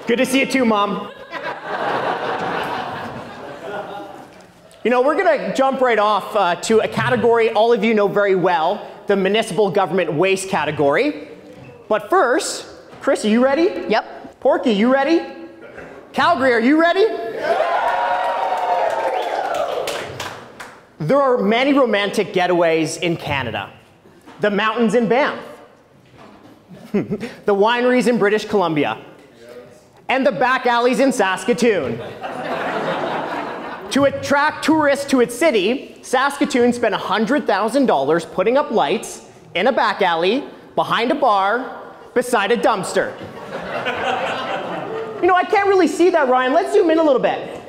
Good to see you too, Mom. You know, we're going to jump right off to a category all of you know very well, the municipal government waste category. But first, Chris, are you ready? Yep. Porky, you ready? Calgary, are you ready? There are many romantic getaways in Canada. The mountains in Banff, the wineries in British Columbia, and the back alleys in Saskatoon. To attract tourists to its city, Saskatoon spent $100,000 putting up lights in a back alley, behind a bar, beside a dumpster. You know, I can't really see that, Ryan. Let's zoom in a little bit.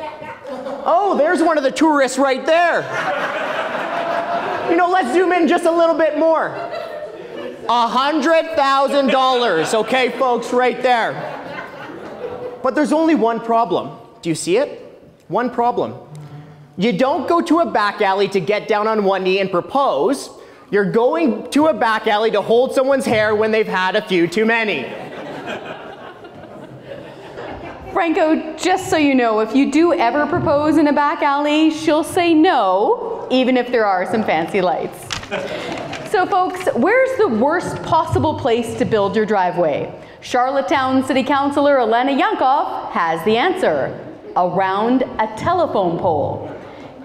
Oh, there's one of the tourists right there. You know, let's zoom in just a little bit more. $100,000, okay, folks, right there. But there's only one problem. Do you see it? One problem. You don't go to a back alley to get down on one knee and propose. You're going to a back alley to hold someone's hair when they've had a few too many. Franco, just so you know, if you do ever propose in a back alley, she'll say no, even if there are some fancy lights. So folks, where's the worst possible place to build your driveway? Charlottetown City Councillor Elena Yankov has the answer. Around a telephone pole.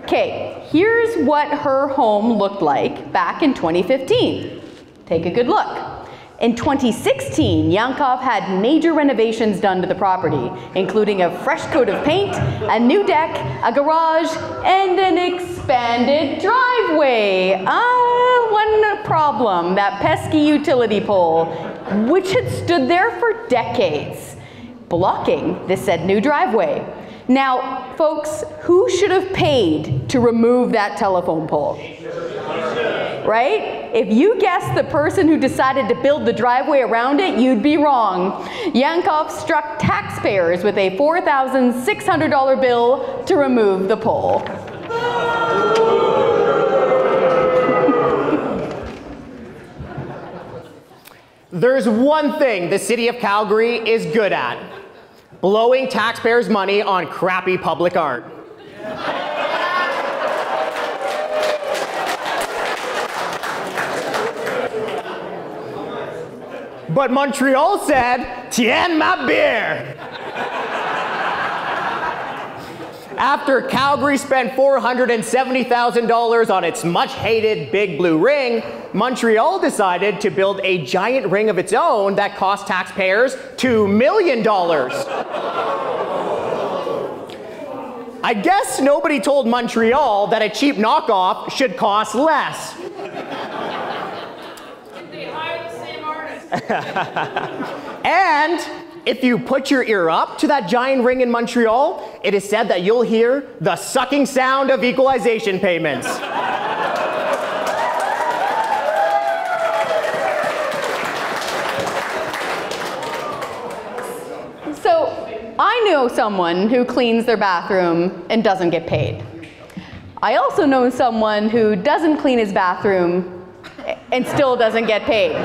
Okay, here's what her home looked like back in 2015. Take a good look. In 2016, Yankov had major renovations done to the property, including a fresh coat of paint, a new deck, a garage, and an expanded driveway. One problem, that pesky utility pole, which had stood there for decades, blocking the said new driveway. Now, folks, who should have paid to remove that telephone pole? Right? If you guessed the person who decided to build the driveway around it, you'd be wrong. Yankov struck taxpayers with a $4,600 bill to remove the pole. There's one thing the City of Calgary is good at. Blowing taxpayers' money on crappy public art. But Montreal said, "Tiens ma beer." After Calgary spent $470,000 on its much-hated Big Blue Ring, Montreal decided to build a giant ring of its own that cost taxpayers $2 million. I guess nobody told Montreal that a cheap knockoff should cost less. They hire the same artist. And if you put your ear up to that giant ring in Montreal, it is said that you'll hear the sucking sound of equalization payments. So, I know someone who cleans their bathroom and doesn't get paid. I also know someone who doesn't clean his bathroom and still doesn't get paid.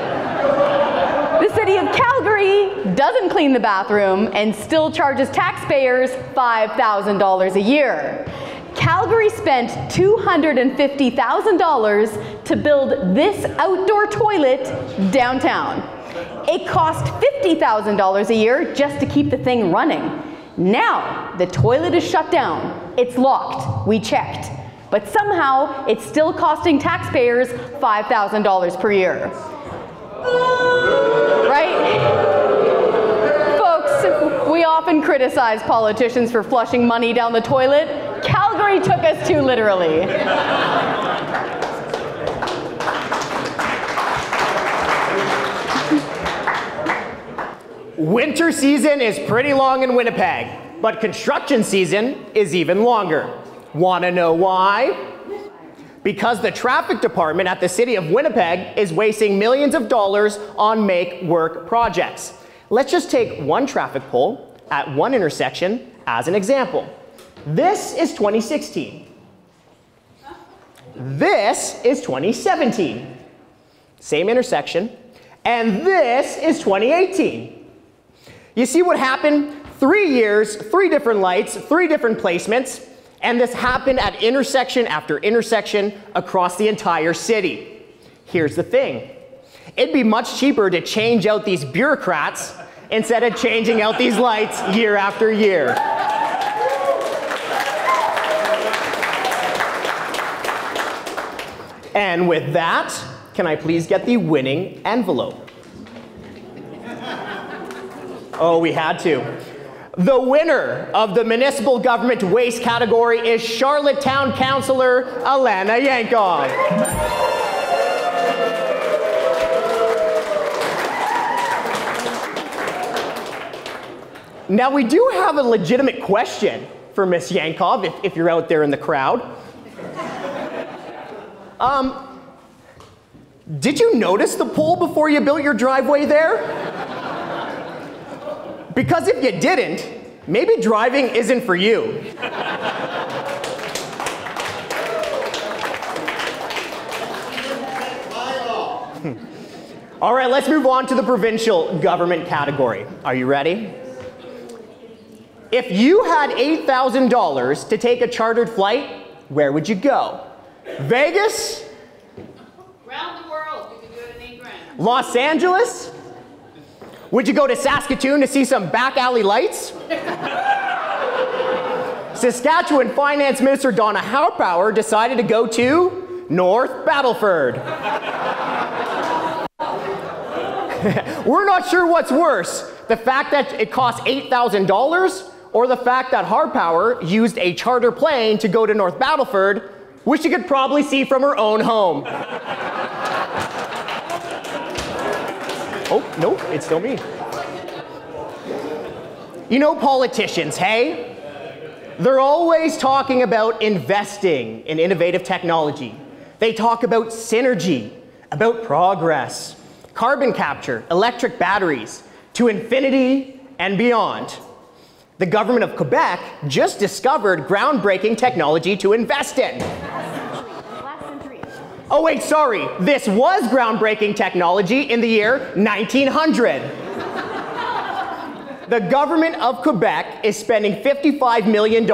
The City of Calgary doesn't clean the bathroom and still charges taxpayers $5,000 a year. Calgary spent $250,000 to build this outdoor toilet downtown. It cost $50,000 a year just to keep the thing running. Now, the toilet is shut down. It's locked. We checked. But somehow, it's still costing taxpayers $5,000 per year. Right? Folks, we often criticize politicians for flushing money down the toilet. Calgary took us too literally. Winter season is pretty long in Winnipeg, but construction season is even longer. Wanna know why? Because the traffic department at the City of Winnipeg is wasting millions of dollars on make-work projects. Let's just take one traffic pole at one intersection as an example. This is 2016. This is 2017. Same intersection. And this is 2018. You see what happened 3 years, 3 different lights, 3 different placements, and this happened at intersection after intersection across the entire city. Here's the thing. It'd be much cheaper to change out these bureaucrats instead of changing out these lights year after year. And with that, can I please get the winning envelope? Oh, we had to. The winner of the municipal government waste category is Charlottetown councillor Alana Yankov. Now, we do have a legitimate question for Miss Yankov, if you're out there in the crowd. Did you notice the pole before you built your driveway there? Because if you didn't, maybe driving isn't for you. All right, let's move on to the provincial government category. Are you ready? If you had $8,000 to take a chartered flight, where would you go? Vegas? Around the world, you can do it in 8 grand. Los Angeles? Would you go to Saskatoon to see some back alley lights? Saskatchewan Finance Minister Donna Harpower decided to go to North Battleford. We're not sure what's worse, the fact that it cost $8,000 or the fact that Harpower used a charter plane to go to North Battleford, which she could probably see from her own home. Oh, no, it's still me. You know politicians, hey? They're always talking about investing in innovative technology. They talk about synergy, about progress, carbon capture, electric batteries, to infinity and beyond. The government of Quebec just discovered groundbreaking technology to invest in. Oh wait, sorry, this was groundbreaking technology in the year 1900. The government of Quebec is spending $55 million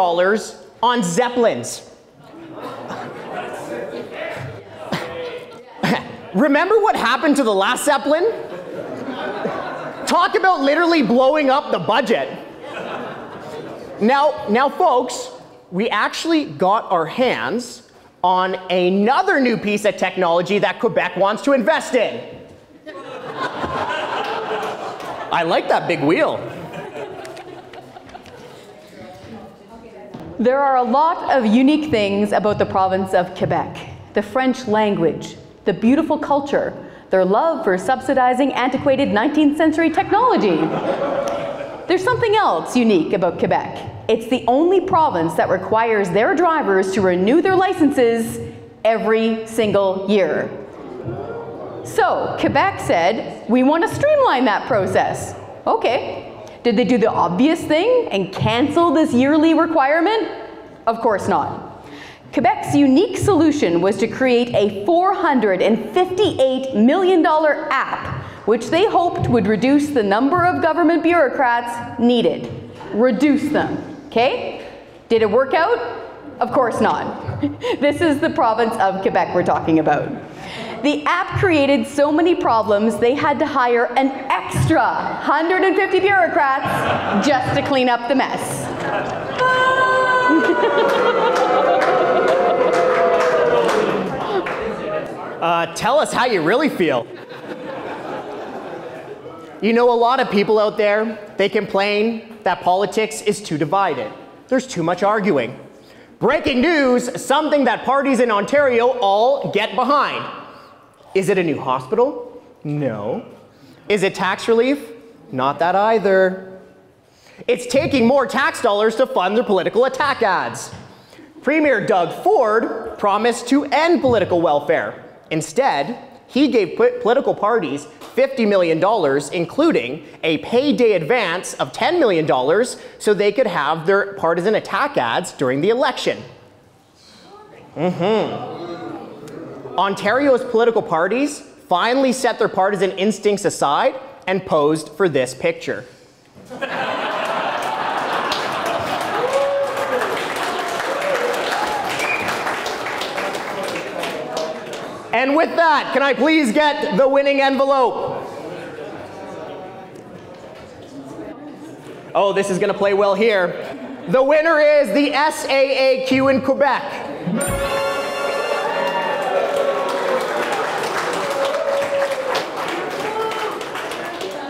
on Zeppelins. Remember what happened to the last Zeppelin? Talk about literally blowing up the budget. Now folks, we actually got our hands on another new piece of technology that Quebec wants to invest in. I like that big wheel. There are a lot of unique things about the province of Quebec. The French language, the beautiful culture, their love for subsidizing antiquated 19th century technology. There's something else unique about Quebec. It's the only province that requires their drivers to renew their licenses every single year. So Quebec said, we want to streamline that process. Okay. Did they do the obvious thing and cancel this yearly requirement? Of course not. Quebec's unique solution was to create a $458 million app, which they hoped would reduce the number of government bureaucrats needed. Reduce them, okay? Did it work out? Of course not. This is the province of Quebec we're talking about. The app created so many problems, they had to hire an extra 150 bureaucrats just to clean up the mess. Tell us how you really feel. You know, a lot of people out there, they complain that politics is too divided. There's too much arguing. Breaking news, something that parties in Ontario all get behind. Is it a new hospital? No. Is it tax relief? Not that either. It's taking more tax dollars to fund their political attack ads. Premier Doug Ford promised to end political welfare. Instead, he gave political parties $50 million, including a payday advance of $10 million so they could have their partisan attack ads during the election. Ontario's political parties finally set their partisan instincts aside and posed for this picture. And with that, can I please get the winning envelope? Oh, this is going to play well here. The winner is the SAAQ in Quebec.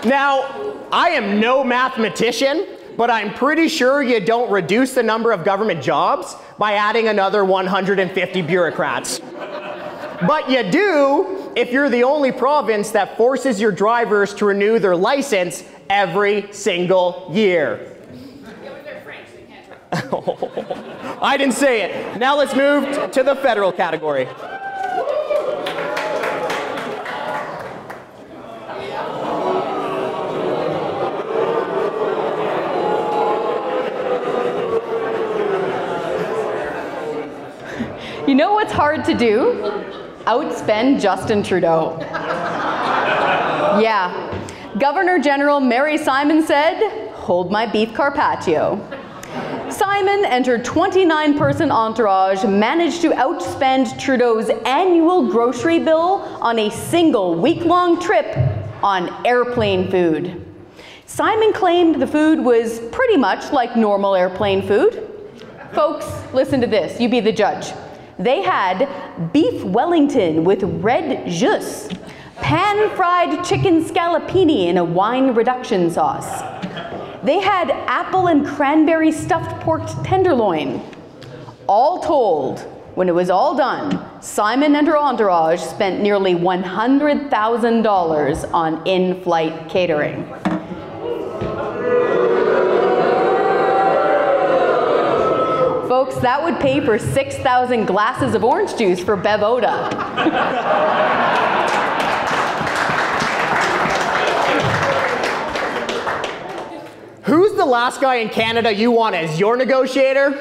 Now, I am no mathematician, but I'm pretty sure you don't reduce the number of government jobs by adding another 150 bureaucrats. But you do if you're the only province that forces your drivers to renew their license every single year. They're French, they can't drive. I didn't say it. Now let's move to the federal category. You know what's hard to do? Outspend Justin Trudeau. Yeah. Governor General Mary Simon said, "Hold my beef carpaccio." Simon and her 29-person entourage managed to outspend Trudeau's annual grocery bill on a single week-long trip on airplane food. Simon claimed the food was pretty much like normal airplane food. Folks, listen to this. You be the judge. They had beef Wellington with red jus, pan-fried chicken scallopini in a wine reduction sauce. They had apple and cranberry stuffed pork tenderloin. All told, when it was all done, Simon and her entourage spent nearly $100,000 on in-flight catering. Folks, that would pay for 6,000 glasses of orange juice for Bev Oda. Who's the last guy in Canada you want as your negotiator?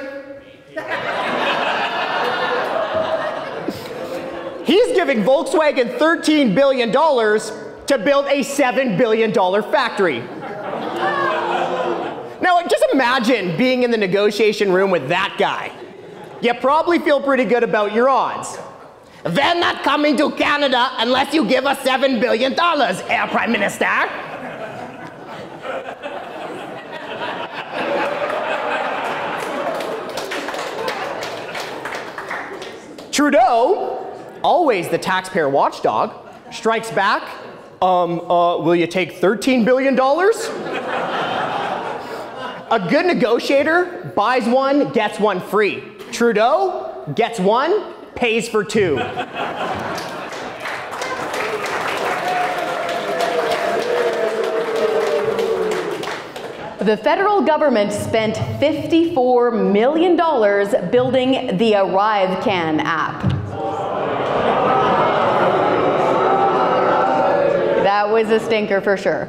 He's giving Volkswagen $13 billion to build a $7 billion factory. Now, just imagine being in the negotiation room with that guy. You probably feel pretty good about your odds. They're not coming to Canada unless you give us $7 billion, Prime Minister. Trudeau, always the taxpayer watchdog, strikes back, will you take $13 billion? A good negotiator buys one, gets one free. Trudeau gets one, pays for two. The federal government spent $54 million building the Arrivecan app. That was a stinker for sure.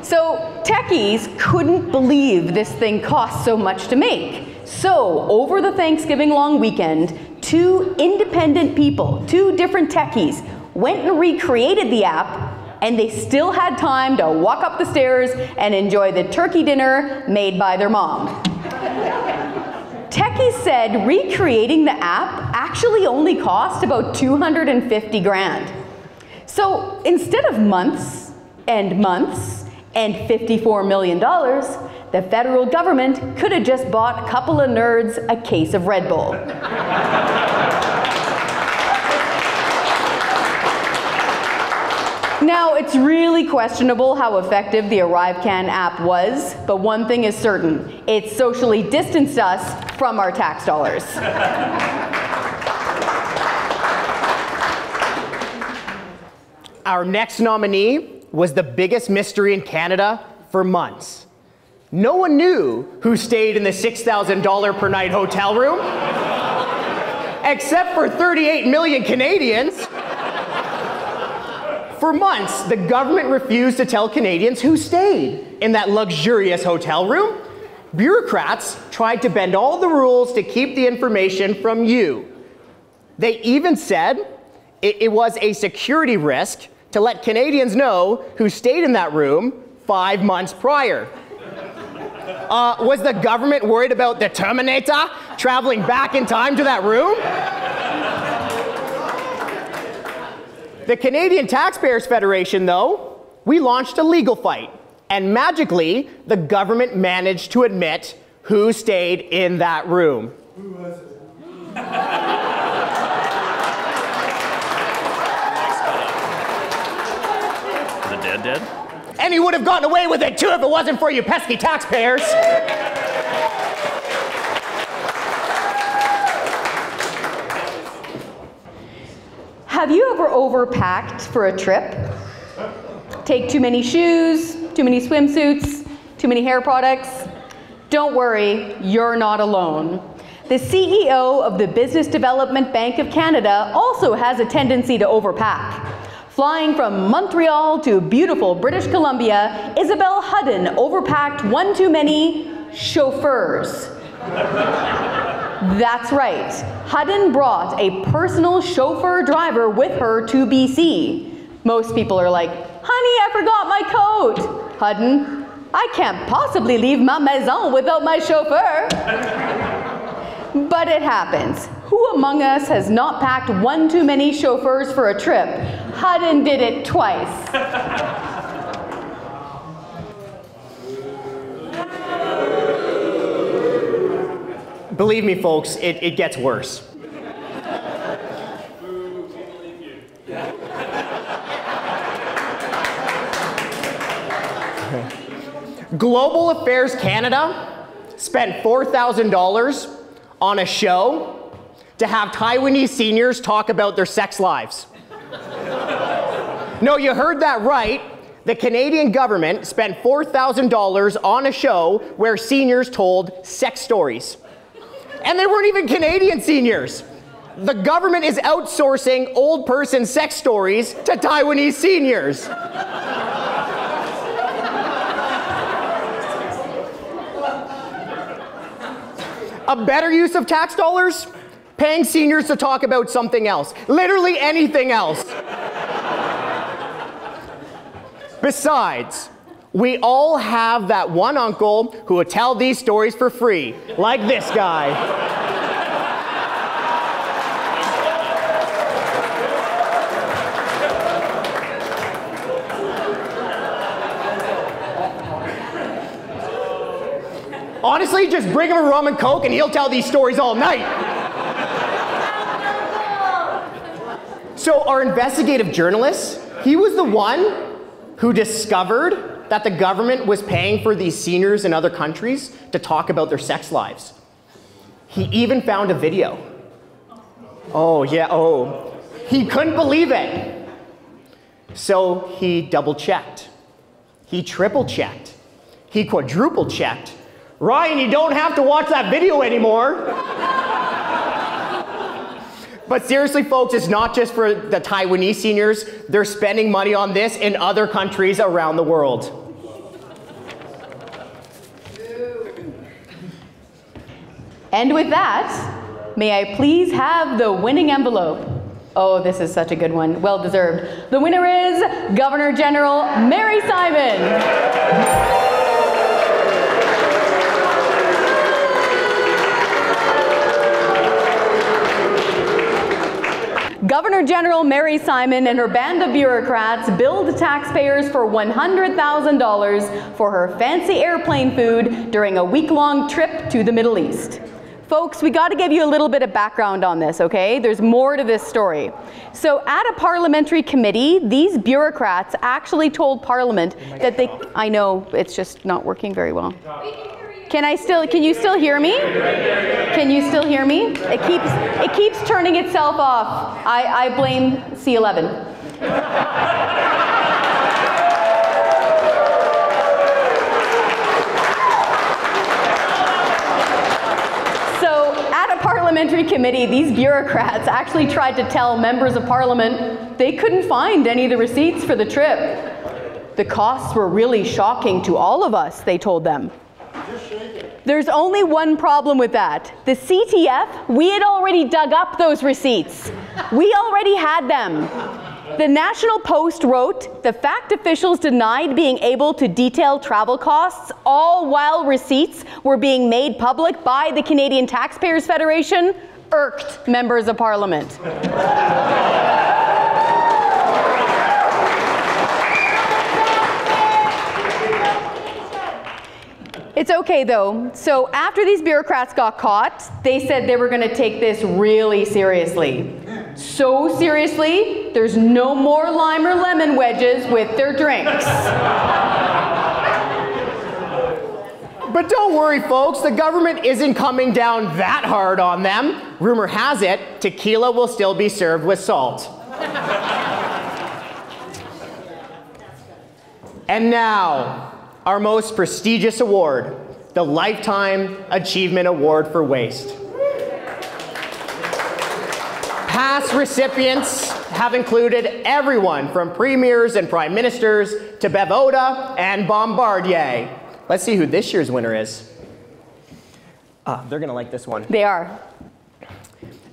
So techies couldn't believe this thing cost so much to make. So over the Thanksgiving long weekend, two independent people, two different techies, went and recreated the app, and they still had time to walk up the stairs and enjoy the turkey dinner made by their mom. Techies said recreating the app actually only cost about 250 grand. So instead of months and $54 million, the federal government could have just bought a couple of nerds a case of Red Bull. Now, it's really questionable how effective the Arrivecan app was, but one thing is certain, it socially distanced us from our tax dollars. Our next nominee was the biggest mystery in Canada for months. No one knew who stayed in the $6,000 per night hotel room, except for 38 million Canadians. For months, the government refused to tell Canadians who stayed in that luxurious hotel room. Bureaucrats tried to bend all the rules to keep the information from you. They even said it was a security risk to let Canadians know who stayed in that room 5 months prior. Was the government worried about the Terminator traveling back in time to that room? The Canadian Taxpayers Federation, though, we launched a legal fight. And magically, the government managed to admit who stayed in that room. Who was it? The dead? And he would have gotten away with it too if it wasn't for you pesky taxpayers. Have you ever overpacked for a trip? Take too many shoes, too many swimsuits, too many hair products? Don't worry, you're not alone. The CEO of the Business Development Bank of Canada also has a tendency to overpack. Flying from Montreal to beautiful British Columbia, Isabel Hudden overpacked one too many chauffeurs. That's right. Hudden brought a personal chauffeur driver with her to BC. Most people are like, honey, I forgot my coat. Hudden, I can't possibly leave ma maison without my chauffeur. But it happens. Who among us has not packed one too many chauffeurs for a trip? Hudden did it twice. Believe me, folks, it gets worse. Global Affairs Canada spent $4,000 on a show to have Taiwanese seniors talk about their sex lives. No, you heard that right. The Canadian government spent $4,000 on a show where seniors told sex stories. And they weren't even Canadian seniors. The government is outsourcing old person sex stories to Taiwanese seniors. A better use of tax dollars? Paying seniors to talk about something else. Literally anything else. Besides, we all have that one uncle who would tell these stories for free, like this guy. Honestly, just bring him a rum and coke and he'll tell these stories all night. So our investigative journalist, he was the one who discovered that the government was paying for these seniors in other countries to talk about their sex lives. He even found a video. He couldn't believe it. So he double-checked. He triple-checked. He quadruple-checked. Ryan, you don't have to watch that video anymore. But seriously, folks, it's not just for the Taiwanese seniors. They're spending money on this in other countries around the world. And with that, may I please have the winning envelope? Oh, this is such a good one. Well deserved. The winner is Governor General Mary Simon. Governor General Mary Simon and her band of bureaucrats billed taxpayers for $100,000 for her fancy airplane food during a week-long trip to the Middle East. Folks, we got to give you a little bit of background on this, okay? There's more to this story. So at a parliamentary committee, these bureaucrats actually told Parliament that they... I know, it's just not working very well. Can you still hear me? Can you still hear me? It keeps turning itself off. I blame C11. So at a parliamentary committee, these bureaucrats actually tried to tell members of Parliament they couldn't find any of the receipts for the trip. The costs were really shocking to all of us, they told them. There's only one problem with that. The CTF, we had already dug up those receipts. We already had them. The National Post wrote, the fact officials denied being able to detail travel costs, all while receipts were being made public by the Canadian Taxpayers Federation, irked members of Parliament. It's okay though. So after these bureaucrats got caught, they said they were going to take this really seriously. So seriously, there's no more lime or lemon wedges with their drinks. But don't worry, folks, the government isn't coming down that hard on them. Rumor has it, tequila will still be served with salt. And now, our most prestigious award, the Lifetime Achievement Award for Waste. Past recipients have included everyone from premiers and prime ministers to Bev Oda and Bombardier. Let's see who this year's winner is. They're gonna like this one. They are.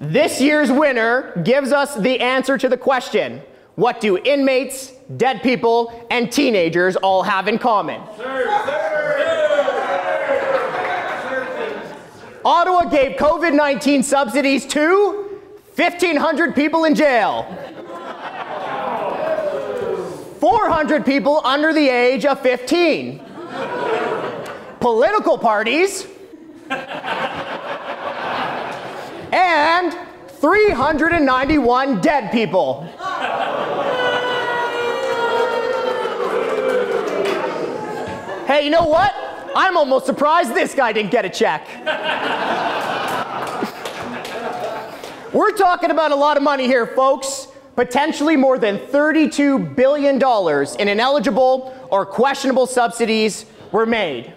This year's winner gives us the answer to the question, what do inmates, dead people, and teenagers all have in common? Ottawa gave COVID-19 subsidies to 1,500 people in jail. 400 people under the age of 15. Political parties. And 391 dead people. Hey, you know what? I'm almost surprised this guy didn't get a check. We're talking about a lot of money here, folks. Potentially more than $32 billion in ineligible or questionable subsidies were made.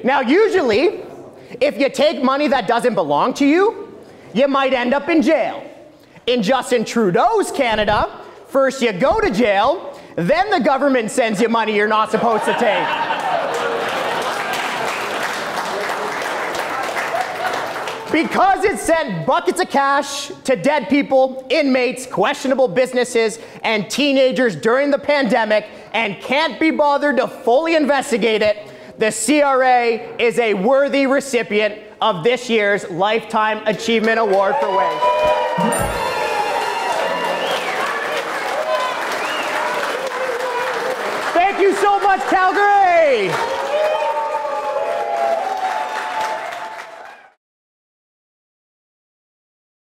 Now, usually, if you take money that doesn't belong to you, you might end up in jail. In Justin Trudeau's Canada, first you go to jail, then the government sends you money you're not supposed to take. Because it sent buckets of cash to dead people, inmates, questionable businesses, and teenagers during the pandemic and can't be bothered to fully investigate it, the CRA is a worthy recipient of this year's Lifetime Achievement Award for Waste. Thank you so much, Calgary!